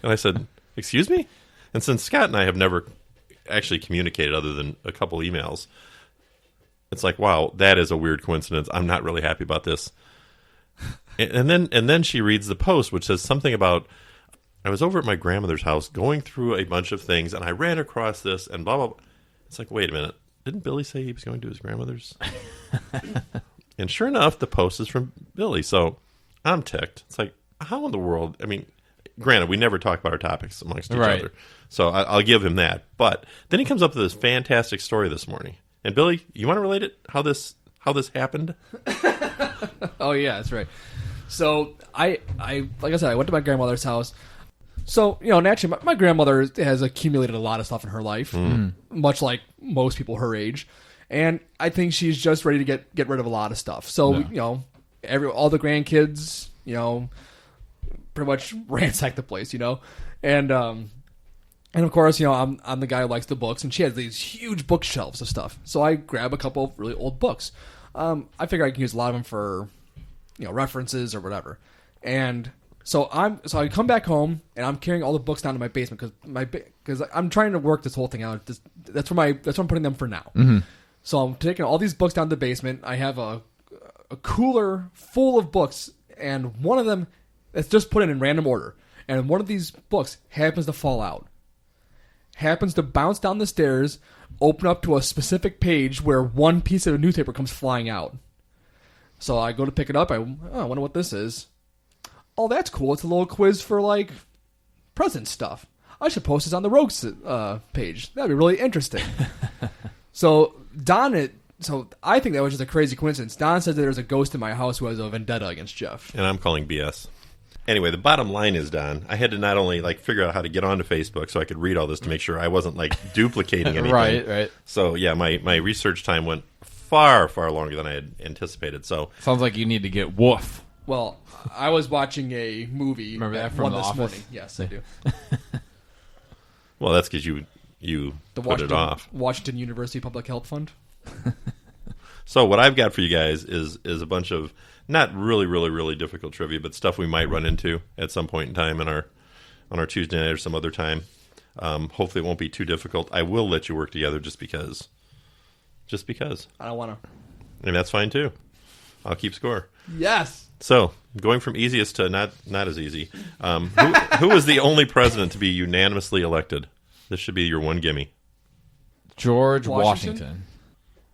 And I said, excuse me? And since Scott and I have never actually communicated other than a couple emails, it's like, wow, that is a weird coincidence. I'm not really happy about this. And then she reads the post, which says something about, I was over at my grandmother's house going through a bunch of things, and I ran across this, and blah, blah, blah. It's like, wait a minute. Didn't Billy say he was going to his grandmother's? And sure enough, the post is from Billy. So I'm ticked. It's like, how in the world? I mean, granted, we never talk about our topics amongst each other. So I'll give him that. But then he comes up with this fantastic story this morning. And Billy, you want to relate it? How this happened? Oh, yeah, that's right. So I like I said, I went to my grandmother's house. So, naturally, my grandmother has accumulated a lot of stuff in her life, much like most people her age. And I think she's just ready to get rid of a lot of stuff. So, all the grandkids, pretty much ransack the place, And of course, I'm the guy who likes the books, and she has these huge bookshelves of stuff. So I grab a couple of really old books. I figure I can use a lot of them for, references or whatever. And so I come back home, and I'm carrying all the books down to my basement because I'm trying to work this whole thing out. That's where I'm putting them for now. Mm-hmm. So I'm taking all these books down to the basement. I have a cooler full of books, and one of them is just put in random order. And one of these books happens to fall out. Happens to bounce down the stairs, open up to a specific page where one piece of a newspaper comes flying out. So I go to pick it up. I wonder what this is. Oh, that's cool. It's a little quiz for, present stuff. I should post this on the Rogues page. That'd be really interesting. So I think that was just a crazy coincidence. Don said that there's a ghost in my house who has a vendetta against Jeff. And I'm calling BS. Anyway, the bottom line is, Don, I had to not only figure out how to get onto Facebook so I could read all this to make sure I wasn't duplicating anything. Right. So yeah, my research time went far, far longer than I had anticipated. So sounds like you need to get Woof. Well, I was watching a movie. Remember that from The Office? Morning. Yes, I do. Well, that's because you put it off. Washington University Public Health Fund. So what I've got for you guys is a bunch of not really, really, really difficult trivia, but stuff we might run into at some point in time on our Tuesday night or some other time. Hopefully it won't be too difficult. I will let you work together just because. Just because. I don't want to. And that's fine too. I'll keep score. Yes. So, going from easiest to not as easy. Who was the only president to be unanimously elected? This should be your one gimme. George Washington.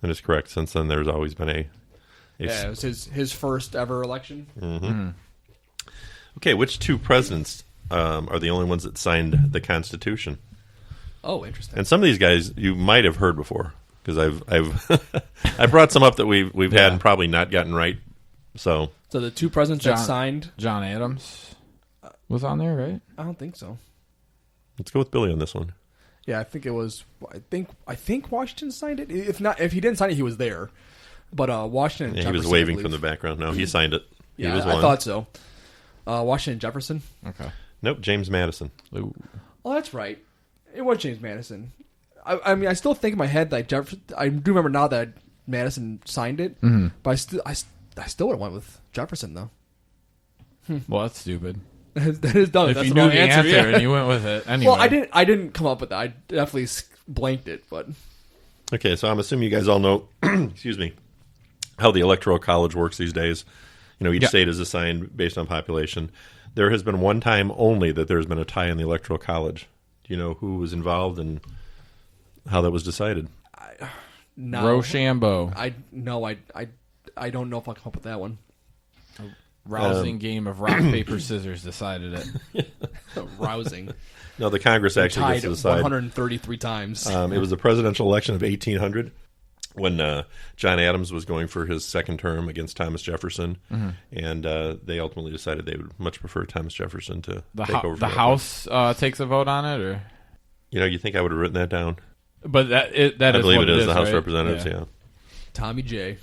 That is correct. Since then, there's always been a it was his first ever election. Mm-hmm. Okay, which two presidents are the only ones that signed the Constitution? Oh, interesting. And some of these guys you might have heard before because I've I brought some up that we've had and probably not gotten right. So the two presidents that signed John Adams was on there, right? I don't think so. Let's go with Billy on this one. Yeah, I think it was. I think Washington signed it. If he didn't sign it, he was there. But Washington. Yeah, he was waving from the background. No, he signed it. Yeah, he was I thought so. Washington Jefferson. Okay. Nope, James Madison. Ooh. Oh, that's right. It was James Madison. I mean, I still think in my head that I do remember now that Madison signed it, but I still would have went with Jefferson though. Well, that's stupid. That is dumb. If That's you the knew wrong the answer yeah. and you went with it anyway. Well, I didn't come up with that. I definitely blanked it, but Okay, so I'm assuming you guys all know, excuse me, how the Electoral College works these days. Each state is assigned based on population. There has been one time only that there's been a tie in the Electoral College. Do you know who was involved and how that was decided? no. Rochambeau. I don't know if I'll come up with that one. Rousing game of rock, paper, scissors decided it. Rousing. No, the Congress actually tied gets to decide. 133 times. It was the presidential election of 1800 when John Adams was going for his second term against Thomas Jefferson, and they ultimately decided they would much prefer Thomas Jefferson to take over. The House takes a vote on it, or you think I would have written that down? But that I is believe what it is the House right? of Representatives. Yeah. Tommy J.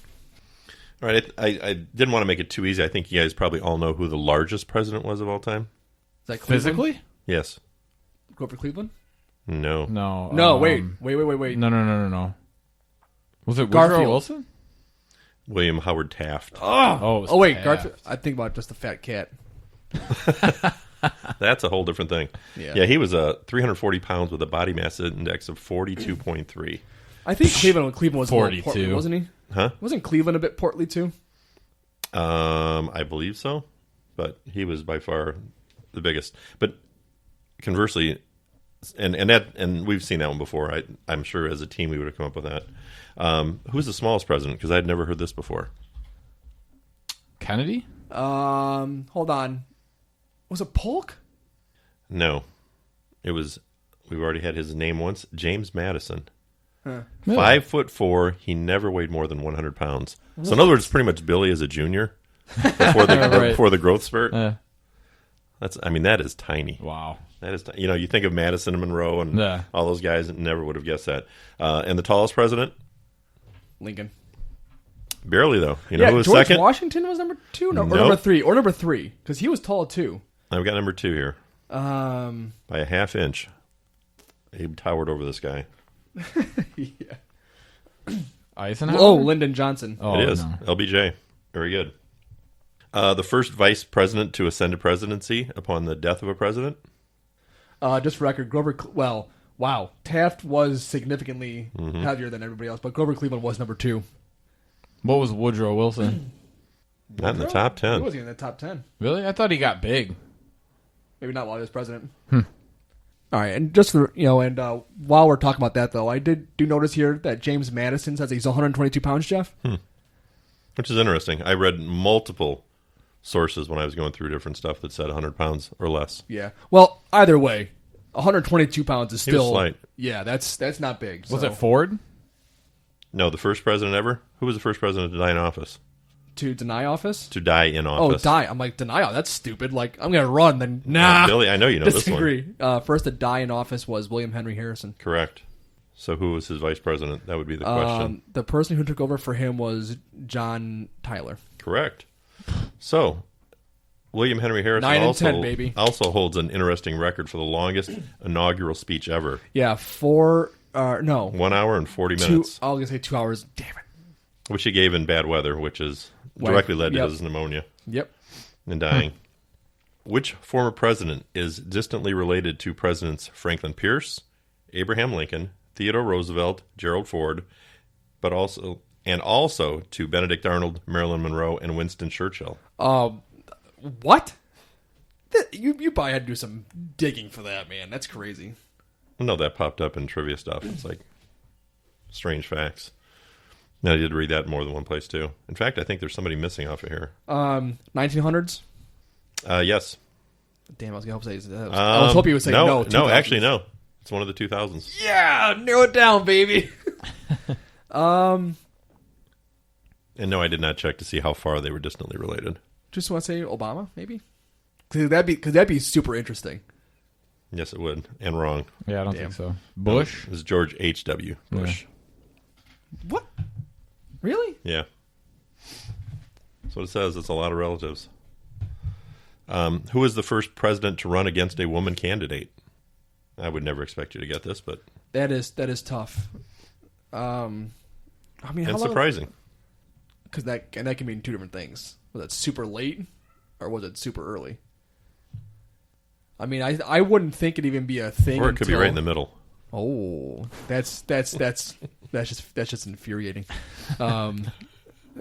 All right, I didn't want to make it too easy. I think you guys probably all know who the largest president was of all time. Is that Cleveland? Physically? Yes. Go for Cleveland? No. No. Wait. No. Was it Garfield Woodrow Wilson? William Howard Taft. Oh wait, Taft. Garfield. I think about just the fat cat. That's a whole different thing. Yeah, he was 340 pounds with a body mass index of 42.3. I think Cleveland was 42. portly, wasn't he? Huh? Wasn't Cleveland a bit portly too? I believe so, but he was by far the biggest. But conversely, and we've seen that one before. I'm sure as a team we would have come up with that. Who's the smallest president? Because I'd never heard this before. Kennedy? Hold on. Was it Polk? No, it was. We've already had his name once. James Madison. Huh. 5'4". He never weighed more than 100 pounds. So in other words, pretty much Billy as a junior before the Right. before the growth spurt. That is tiny. Wow. That is, you think of Madison and Monroe and all those guys, never would have guessed that. And the tallest president, Lincoln. barely though. You know who was George second? Washington was number 2, or Nope. number three, because he was tall too. I've got number 2 here By by a half inch. He towered over this guy. yeah. Eisenhower? Oh, Lyndon Johnson. Oh, It is no. LBJ. Very good. The first vice president to ascend to presidency upon the death of a president. Just for record, wow. Taft was significantly heavier than everybody else, but Grover Cleveland was number 2. What was Woodrow Wilson? Not in the top 10. He wasn't in the top 10. Really? I thought he got big. Maybe not while he was president. All right, and just for, while we're talking about that though, I do notice here that James Madison says he's 122 pounds, Jeff. Which is interesting. I read multiple sources when I was going through different stuff that said 100 pounds or less. Yeah. Well, either way, 122 pounds is He was still slight. Yeah, that's not big. Was so. it Ford? No, the first president ever? Who was the first president to die in office? To deny office? To die in Oh, office. die. I'm like, deny? That's stupid. Like, I'm going to run, then nah. Billy, I know you know Disagree. this one. First to die in office was William Henry Harrison. Correct. So who was his vice president? That would be the question. The person who took over for him was John Tyler. Correct. So, William Henry Harrison 9 and 10, baby. also holds an interesting record for the longest inaugural speech ever. Yeah, 1 hour and 40 minutes. I was going to say 2 hours. Damn it. Which he gave in bad weather, which is directly led to his pneumonia Yep. and dying. Which former president is distantly related to Presidents Franklin Pierce, Abraham Lincoln, Theodore Roosevelt, Gerald Ford, but also to Benedict Arnold, Marilyn Monroe, and Winston Churchill? What? You probably had to do some digging for that, man. That's crazy. No, that popped up in trivia stuff. It's like strange facts. Now, I did read that in more than one place, too. In fact, I think there's somebody missing off of here. 1900s? Yes. Damn, I was going to say I was hoping you would say no. No, actually, no. It's one of the 2000s. Yeah, narrow it down, baby. And no, I did not check to see how far they were distantly related. Just want to say Obama, maybe? Because that'd be super interesting. Yes, it would. And wrong. Yeah, I don't Damn. think so. Bush? It was George H.W. Bush. What? Really? Yeah. That's what it says. It's a lot of relatives. Who was the first president to run against a woman candidate? I would never expect you to get this, but That is tough. I mean, and surprising. Because that can mean two different things. Was it super late, or was it super early? I mean, I wouldn't think it'd even be a thing. Or it could be right in the middle. Oh, that's just infuriating.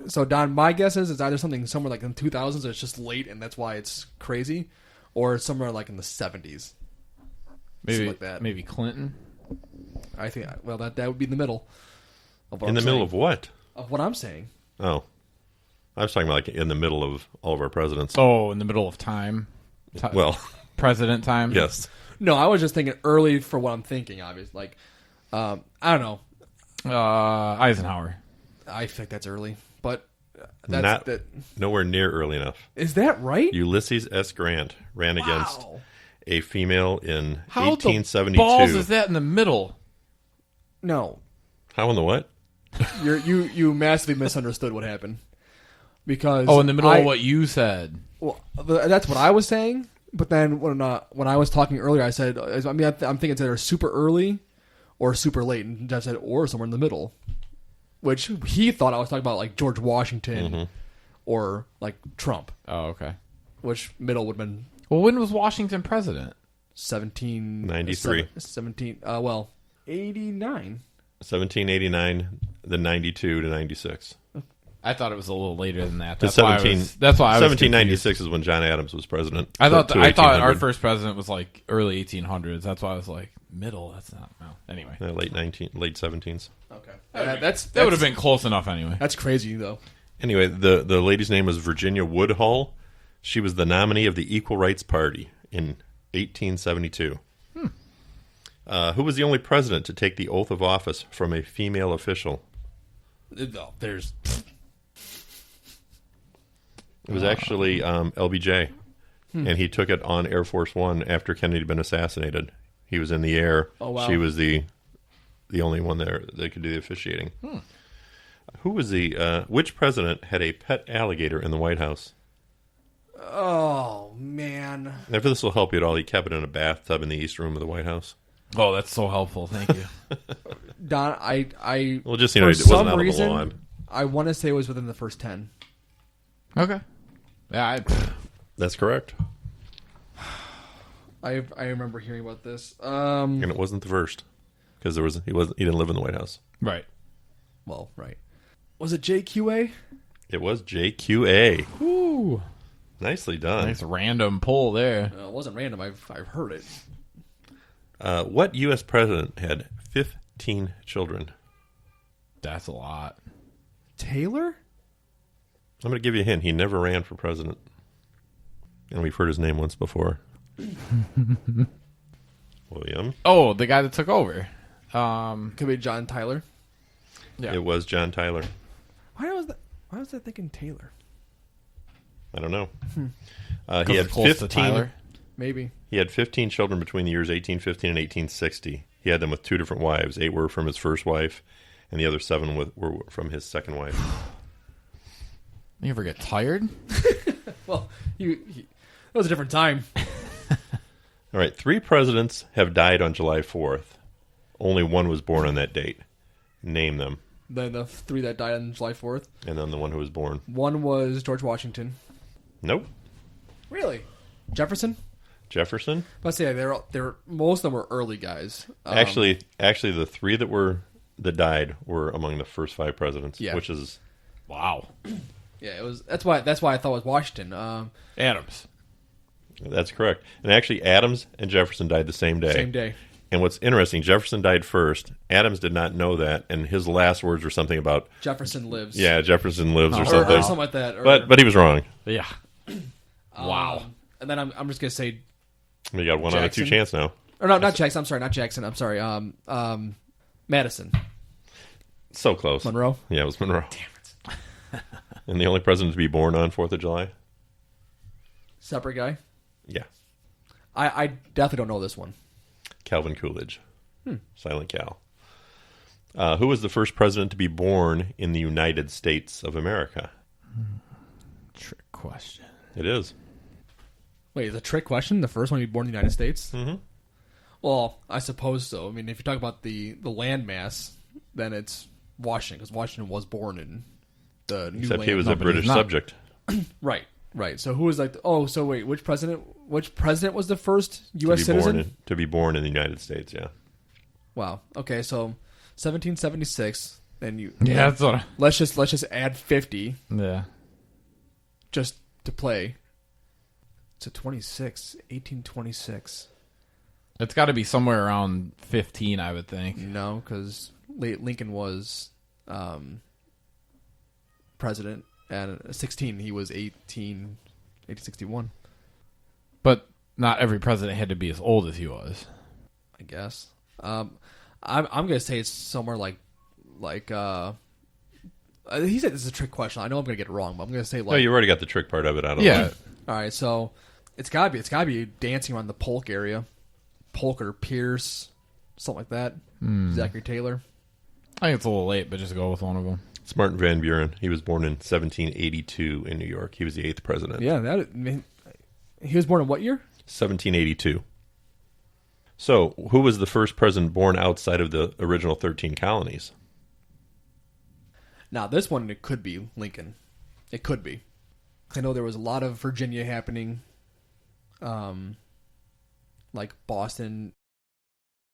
So Don, my guess is it's either something somewhere like in the 2000s, or it's just late, and that's why it's crazy, or somewhere like in the 70s. Maybe like that. Maybe Clinton. I think that would be in the middle. Of what In the I'm middle saying. of what? Of what I'm saying. Oh. I was talking about like in the middle of all of our presidents. Oh, in the middle of time. Well, President time. yes. No, I was just thinking early for what I'm thinking. Obviously, like I don't know. Eisenhower. I think that's early, but Not nowhere near early enough. Is that right? Ulysses S. Grant ran against Wow. a female in How 1872. the balls is that in the middle? No, How in the what? you massively misunderstood what happened. Because Oh, in the middle of what you said. Well, that's what I was saying. But then when I was talking earlier, I said, I mean, I'm thinking it's either super early or super late, and Jeff said, or somewhere in the middle, which he thought I was talking about like George Washington or like Trump, Oh, okay. which middle would have been Well, when was Washington president? 1793. 89. 1789, then 92 to 96. I thought it was a little later than that. The That's why I was 1796 is when John Adams was president. I thought to our 1800. first president was like early 1800s. That's why I was like middle. That's not. Well, anyway, late 17s. Okay. that would have been close enough anyway. That's crazy, though. Anyway, the lady's name was Virginia Woodhull. She was the nominee of the Equal Rights Party in 1872. Who was the only president to take the oath of office from a female official? There's... It was actually LBJ, and he took it on Air Force One after Kennedy had been assassinated. He was in the air. Oh, wow. She was the only one there that could do the officiating. Who was which president had a pet alligator in the White House? Oh, man. If this will help you at all, he kept it in a bathtub in the East Room of the White House. Oh, that's so helpful. Thank you. Don, Well, just, for it wasn't some out reason, of the lawn. I want to say it was within the first 10. Okay. Yeah, That's correct. I remember hearing about this. And it wasn't the first, because he didn't live in the White House. right. Well, right. Was it JQA? It was JQA. Ooh, Nicely done. nice random pull there. It wasn't random. I've heard it. What U.S. president had 15 children? That's a lot. Taylor? I'm going to give you a hint. He never ran for president. And we've heard his name once before. William. Oh, the guy that took over. Could be John Tyler. Yeah. It was John Tyler. Why was I thinking Taylor? I don't know. Goes He had close to 15. Tyler. Maybe. He had 15 children between the years 1815 and 1860. He had them with 2 different wives. 8 were from his first wife, and the other 7 were from his second wife. You ever get tired? Well, it was a different time. All right, 3 presidents have died on July 4th. Only one was born on that date. Name them. Then the 3 that died on July 4th. And then the one who was born. One was George Washington. Nope. Really? Jefferson? Jefferson. Let's say they're most of them were early guys. Actually, the 3 that died were among the first 5 presidents. Yeah. Which is Wow. Yeah, it was. That's why I thought it was Washington. Adams. that's correct. And actually, Adams and Jefferson died the same day. Same day. And what's interesting, Jefferson died first. Adams did not know that, and his last words were something about Jefferson lives. yeah, Jefferson lives or or something. something like that. Or, But he was wrong. Yeah. Wow. And then I'm just gonna say, You got 1 out of 2 Jackson. chance now. or no, not Jackson. I'm sorry, not Jackson. I'm sorry. Madison. So close. Monroe. Yeah, it was Monroe. Damn it. And the only president to be born on 4th of July? Separate guy. Yeah. I definitely don't know this one. Calvin Coolidge. Silent Cal. Who was the first president to be born in the United States of America? Trick question. It is. Wait, it's a trick question. The first one to be born in the United States. Mm-hmm. Well, I suppose so. I mean, if you talk about the landmass, then it's Washington, because Washington was born in the new Except land. he was No, a but British he's not. subject. Right. So who was like? So wait, which president was the first To U.S. be citizen? to be born in the United States, yeah. Wow. Okay, so 1776. Then you. Yeah, that's what. Let's just add 50 Yeah. just to play. To 1826. It's got to be somewhere around 15, I would think. No, because Lincoln was president, and 16 he was 1861. But not every president had to be as old as he was. I guess. I'm gonna say it's somewhere like he said this is a trick question. I know I'm gonna get it wrong, but I'm gonna say Oh, like you already got the trick part of it out of the Yeah. way. all right. So it's gotta be dancing around the Polk area, Polk or Pierce, something like that. Zachary Taylor. I think it's a little late, but just go with one of them. It's Martin Van Buren. He was born in 1782 in New York. He was the 8th president. Yeah, he was born in what year? 1782. So, who was the first president born outside of the original 13 colonies? Now this one it could be Lincoln. It could be. I know there was a lot of Virginia happening. like Boston